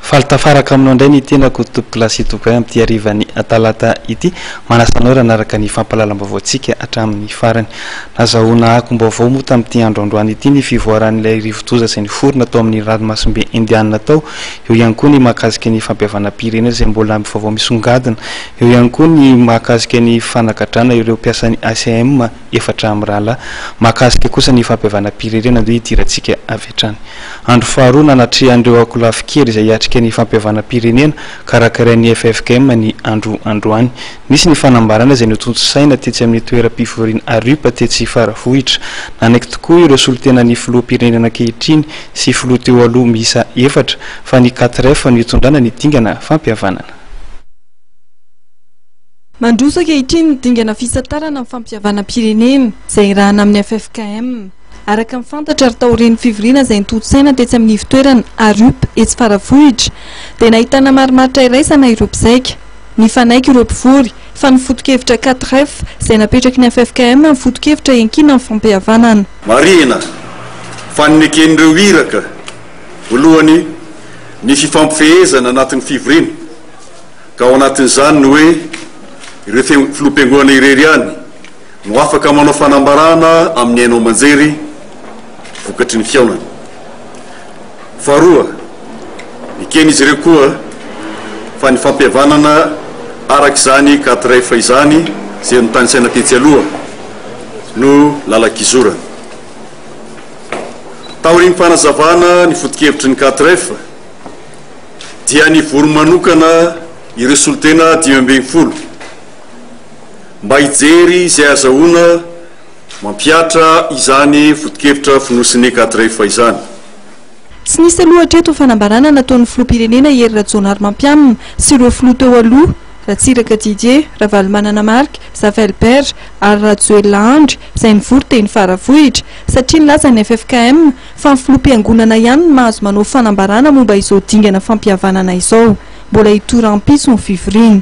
Faltafaraka aminao indray ny tenako tompoko kilasy toko amin'ity arivany talata ity manasanao raha naraka ny fampahalalam-baovaontsika hatramin'ny farany. Nazahoana akom-baovao moa tamin'ity androandroany ity ny fivoaran'ilay rivotoza izay niforona tao amin'ny ranomasimbe indiana tao. Eo ihany koa ny mahakasika ny fampihavana-pirenena izay mbola vaovao misongadina. Eo ihany koa ny mahakasika ny fanagadrana ireo mpiasan'ny ACM efatra amin'ny rahalahy. Mahakasika kosa ny fampihavana-pirenena ndio hidirantsika avy hatrany. Andro faharoa nanatrehan'ireo akolafy kely izay hiatrika ny fampihavana-pirenena karakarain'ny FFKM ny androany. Nisy ny fanambarana izay notontsaina tetsy amin'ny toeram-pivoriana Arupa tetsy Faravohitra. Nanaiky tokoa ireo solotena ny filoham-pirenena ankehitriny sy filoha teo aloha miisa efatra fa ny 4F ny itondrana ny dingana fampihavanana. Mandroso ankehitriny ny dingana fisatarana amin'ny fampihavana-pirenena izay rahana amin'ny FFKM. Araka ny fantatra ary taorian'ny fivoriana izay nitotsaina tetsy amin'ny fitoerana Arupa etsy Faravohitra dia nahitana marimaritra iraisana ireo mpizaika. Ny fanaiky ireo mpivory fa ny foto-kevitra 4F izay napetraky ny FFKM amin'ny foto-kevitra iankina amin'ny fampihavanana. Marina faneken'ireo iraka voalohany ny fifampifehezana anatin'ny fivoriana ka ao anatin'izany ny hoe ireo filoham-piangonana irery ihany no afaka manao fanambarana amin'ny hainao aman-jery vokatry ny fiaonana. Faharoa, ekeny izy ireo koa fa ny fampihavanana arak'izany 4F izany izay notanisaina tetsy aloha no lalakizorana. Taorian'ny fanazavana ny foto-kevitry ny 4F dia ny voro manokana ireo solotena 520 mba hijery izay azahoana mampiatra izany foto-kevitra finosiny 4F izany. Tsy nisy aloha hatreto fanambarana nataon'ny filoham-pirenena Hery Rajaonary Mampianina sy ireo filoha teo aloha Ratsiraka Didier, Ravalomanana Marc, Zavel Berge ary Rajoelina Andry izay nivory teny Faravohitra satria nilaza ny FFKM fa ny filoham-piangonana ihany no mahazo manao fanambarana momba izao dingana fampihavanana izao. Mbola hitoram-piso ny fivoriana.